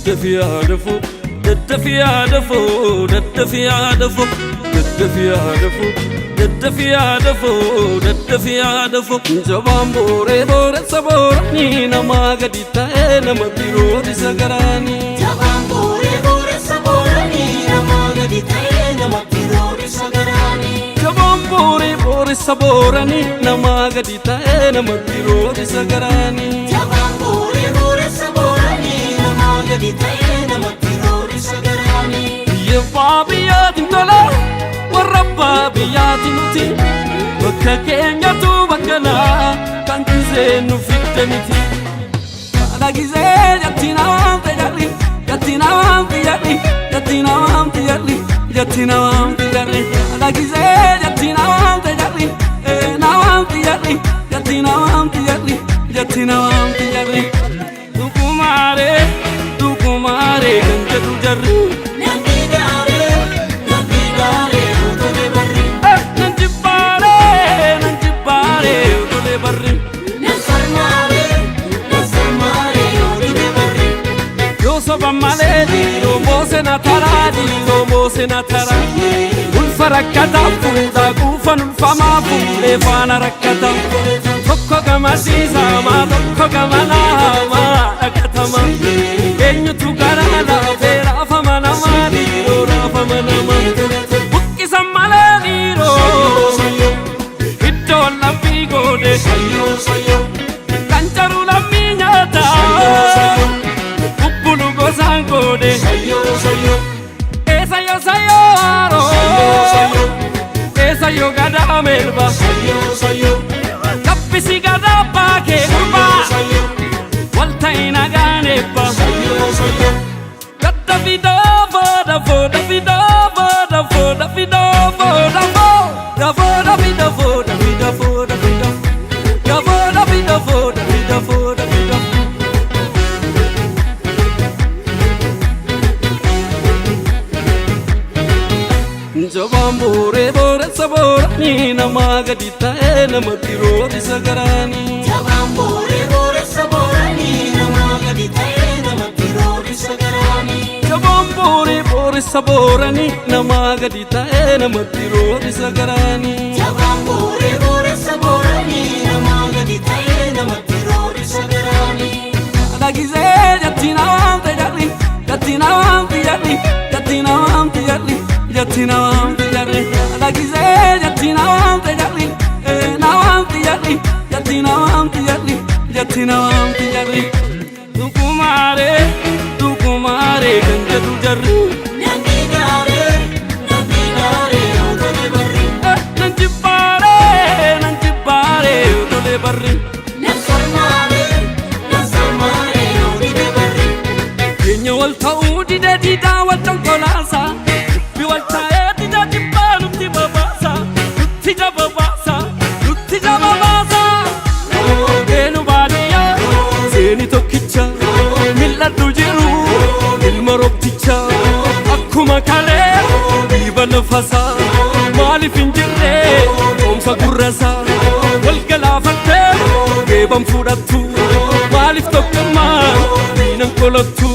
ددفي هدفو ددفي هدفو ددفي هدفو ددفي هدفو ددفي هدفو ددفي هدفو جبان بوري بوري سبورني نما غدي تاي نما بيرودي سغراني جبان بوري بوري سبورني نما غدي تاي نما بيرودي سغراني جبان بوري بوري سبورني نما غدي تاي نما بيرودي سغراني جبان بوري بوري سبورني نما غدي تاي نما بيرودي سغراني يا بابي يا دنلا وربا بياتي نتي وكاكينيا تو بكنا كانت زينو فيكتنتي على جزيل ياتينا تجري ياتينا تجري ياتينا تجري ياتينا تجري على جزيل ياتينا تجري ناوام تجري ياتينا تجري ياتينا تجري دوكماري كنت تجري Senatara ulfarakata fuda kufan ulfama fude fana rakata tokko gamasiza ma tokko gamana ma rakatama enyu tu garala vera famana ma diro famana ma bukki samala diro itto la figode sayo sayo kancharu la minyata uppulu gozangode sayo sayo Sayo sayo aro sayo gada melba sayo kapisi gada pa ke kurba walta ina gane pa sayo gada vida voda voda vida voda voda vida voda voda voda vida voda vida voda vida ya voda vida voda vida voda vida जबान बोरे बोरे सबोरनी नमा गदी ताए नमा तिरोदी सगरानी जबान बोरे बोरे सबोरनी नमा गदी ताए नमा तिरोदी सगरानी जबान बोरे बोरे सबोरनी नमा गदी ताए नमा तिरोदी सगरानी जबान बोरे बोरे सबोरनी नमा गदी ताए नमा तिरोदी सगरानी lagi zeh jatina tejari jatina tejari jatina tejari jatina tejari lagi zeh jatina tejari nawam tejari jatina tejari jatina tejari dukumare ganje tujarru nanti gare utole barri nanti pare utole barri nasalmare utole barri kenya wal taudi de dida watan kolasa bi wal taedi de dibanu tibabasa tijababasa enu badiya zeni tokkicha milla dujiru ilmarobticha akkuma kale biban fasa mali finjirre omsa gurrasa wal galafatte gebam fudatu malif tokkama dinan kolottu